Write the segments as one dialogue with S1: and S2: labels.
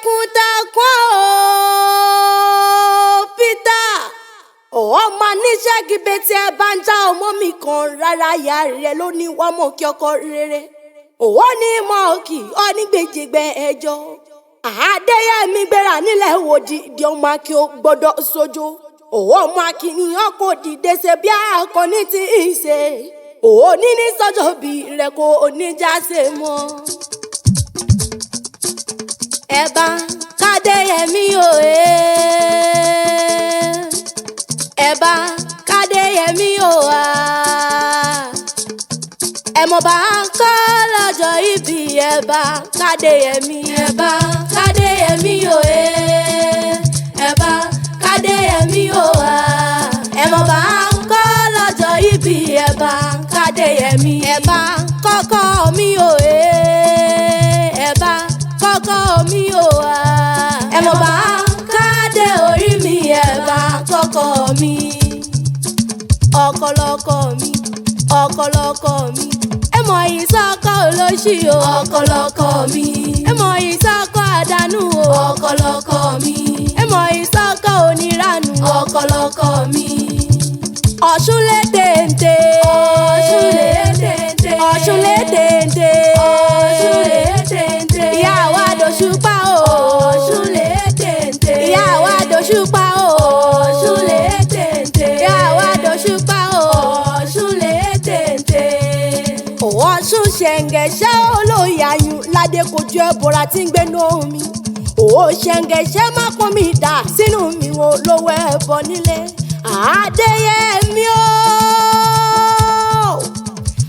S1: takuntakun Peter ọmọ níṣẹ́ gíbe tí ẹ bá ń já ọmọ mi kan rárá ìyá rẹ̀ ló ní wọ́n mọ̀ kí ọkọ rere òwò ní mọ̀ kí ọ ní gbèjìgbẹ́ ẹjọ́ Adéyẹmí gbéra nílẹ̀ wò di ọmọ akí ó gbọ́dọ̀ sójú òwò ọmọ akínyàn kò dìde ṣe bí akọni tí ń ṣe òwò níní sọ́jọ́ bí rẹ̀ kò níjà ṣe mọ́. Ẹ bá k'Adéyẹmí òye ẹ bá k'Adéyẹmí òwà ẹ mọ̀ bá ń kọ́ lọ́jọ́ ìbí ẹ bá k'Adéyẹmí ẹ bá k'Adéyẹmí òye ẹ bá k'Adéyẹmí òwà ẹ mọ̀ bá ń kọ́ lọ́jọ́ ìbí ẹ bá k'Adéyẹmí ẹ bá kọ́kọ́ mi òye ẹ bá kọ́kọ́ mi òwà ẹ mọ̀ bá k'Adé orí mi ẹ bá kọ́kọ́ mi ọkọlọkọ mi ọkọlọkọ mi ẹ mọ̀ yìí sọ́kọ olóṣì o ọkọlọkọ mi ẹ mọ̀ yìí sọ́kọ àdánù o ọkọlọkọ mi ẹ mọ̀ yìí sọ́kọ oníranù ọkọlọkọ mi. Ọ̀ṣun lé téńté Ọ̀ṣun lé téńté Ọ̀ṣun lé téńté Ọ̀ṣun lé téńté ìyá wa dòṣùpá o Ọ̀ṣun lé téńté ìyá wa dòṣùpá o Ọ̀ṣun lé téńté ìyá wa dòṣùpá o Ọ̀ṣun lé téńté. Ọ̀ṣun ṣẹ̀ǹgẹ̀ṣẹ̀ olóyàyùn ládé kojú ẹ̀bùrà tí ń gbénú omi òwò ṣẹ̀ǹgẹ̀ṣẹ̀ má pọ́n mi dà sínú mi wo lówó ẹ̀bọ nílé. Adéyẹmí o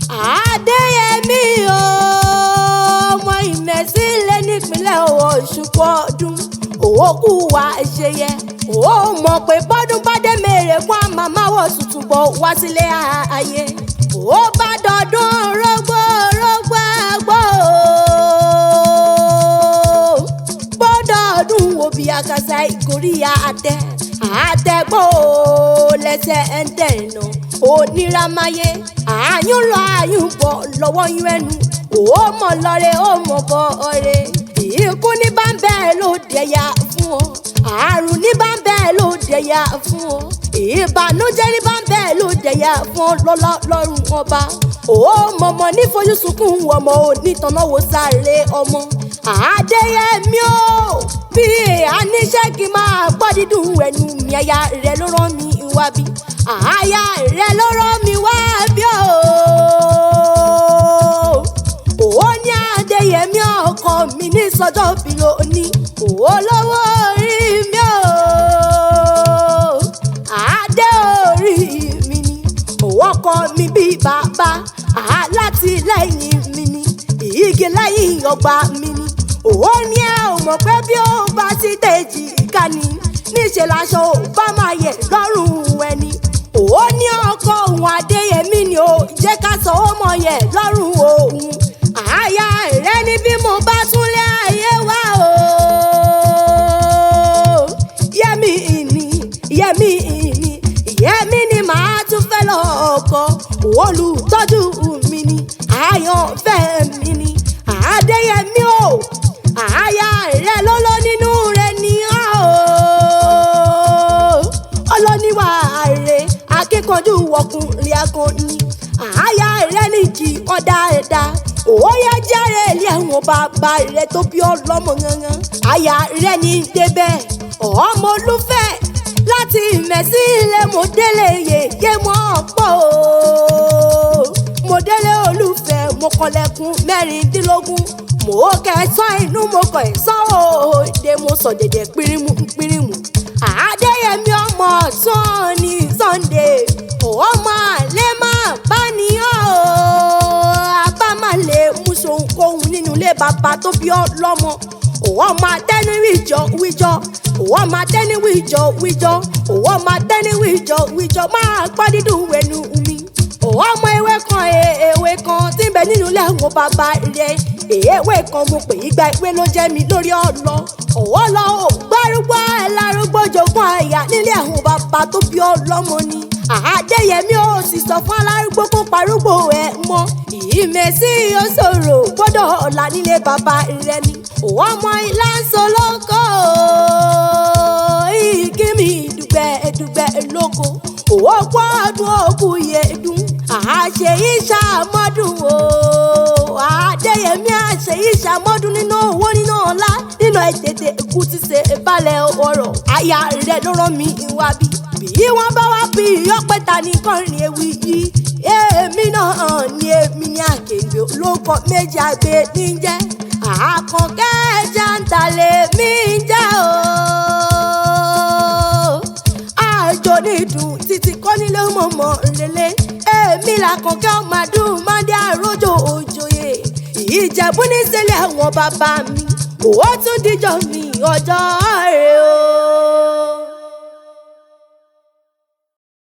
S1: Adéyẹmí o ọmọ ìmẹ̀sí lé nípínlẹ̀ Ọ̀ṣun pọ́dún òwò kù wá ṣeyẹ òwò mọ̀ pé bọ́dún bá dé mèrè fún àmàmá wọ̀ tuntun bọ̀ wá sílé ayé òwò bá dọ̀dún rógbó rógbó àgbò bọ́dọ̀ọdún òbí àkàsà ìkórìíyá àtẹ̀gbọ́ lẹ́sẹ̀ ń tẹ̀nà oníràmáyé àyùn lọ àyùn bọ̀ lọ́wọ́ yún ẹnu ó mọ̀ lọ́rẹ́ ó mọ̀ bọ̀ ọ̀rẹ́ ikú ní bá ń bẹ́ẹ̀ ló dẹ̀yà fún ọ àrùn ní bá ń bẹ́ẹ̀ ló dẹ̀yà fún ọ ìbànújẹ́ ní bá ń bẹ́ẹ̀ ló dẹ̀yà fún ọ lọ́rùn ọba ó mọ̀mọ́ ní fojú sunkún ọmọ onítànáwó sáré ọmọ. Adéyẹmí o bí àníṣe kí máa gbọ́ dídùn ẹnu mi aya rẹ̀ ló rán mi wá bí aya rẹ̀ ló rán mi wá bí o. Ó ní Adéyẹmí ọkọ mi ní sọ́jọ́ bí lónìí olówó orí mi o Adé orí mi ni ọkọ mi bí bàbá alátìlẹ́yìn mi ni igi lẹ́yìn ọgbà mi ni ó ní ẹ ò mọ̀ pé bí ó bá ti tẹ̀jì ká ní níṣẹ́ láṣọ ò bá máa yẹ lọ́rùn ẹni ó ní ọkọ òun Adéyẹmí ni ó jẹ́ ká sọ ó mọ̀ yẹ lọ́rùn òun àyà rẹ ní bí mo bá tún lé ayé wá o Yẹmí ìní Yẹmí ìní Yẹmí ni màá tún fẹ́ lọ́kọ olùtọ́jú mi ni àyànfẹ́ mi ni Adéyẹmí o àyà rẹ lọ́lọ́ nínú rẹ ni ọlọ́níwà rẹ akíkanjú ọkùnrin akọni àyà rẹ ní kí ọ̀dà ẹ̀dá òye jẹ́rẹ̀ ilé ẹ̀wọ̀n bàbá rẹ tó bí ọlọ́mọ gangan àyà rẹ ní débẹ̀ ọmọ olúfẹ́ láti ìmẹ̀sí ilé mọ̀délé yèyé mọ́ pọ̀ mọ̀délé olúfẹ́ mo kọlẹ̀kùn mẹ́rìndínlógún mo kẹsàn inú mo kọ ẹ̀sán òde mo sọ dèdè pírímù pírímù Adéyẹmí ọmọ ọ̀tún ní Sunday ọmọ àlẹ́ máa bá níyàn àbá máa lè mú sohunkóhun nínú ilé bàbá tó bí ọlọ́mọ ọmọ atẹ́ni wíjọ wíjọ ọmọ atẹ́ni wíjọ wíjọ ọmọ atẹ́ni wíjọ wíjọ máa gbọ́ dídùn ẹnu mi ọmọ ewé kan tí ń bẹ nínú ilé àwọn bàbá rẹ̀ ewé kan mo pè igba ìwé ló jẹ́ mi lórí ọ̀lọ́ ọ̀wọ́ lọ ò gbárùgbọ́ ẹ̀ lárúgbó jogún àyà nílé àwọn bàbá tó bí ọlọ́mọ ni Adéyẹmí ó sì sọ fún alárúgbó kó parúgbó ẹ̀ mọ́ ìmẹ̀sí ó ṣòro gbọ́dọ̀ ọ̀la nílé bàbá rẹ̀ ni òwò ọmọ ilá ń so lóko igi mi dùgbẹ́ lóko òwò gbọ́dún òkú yẹ̀dùn àṣẹ ìṣàmọ́dún o Adéyẹmí àṣẹ ìṣàmọ́dún nínú owó nínú ọlá nínú ẹ̀tẹ̀tẹ̀ ikú ti ṣe balẹ̀ ọ̀rọ̀ aya rẹ̀ ló rán mi wá bí wọ́n bá wá bí ọ̀pẹ̀ta ní kọrin ewì yìí èmi náà ni èmi ní Àkèǹgbè olóko méjì àgbẹ̀ níjẹ́ Àkànkẹ́ Chanter lèmi ń jẹ́ o àjò nídùn títí kọ́ nílé mọ̀mọ́ rẹ̀lẹ̀ èmi làkànkẹ́ ọmọdún mọ́dé àròjò òjòyè Ìjẹ̀bú ní sílẹ̀ àwọn bàbá mi òwò tún díjọ́ mi ọjọ́ rẹ̀ o.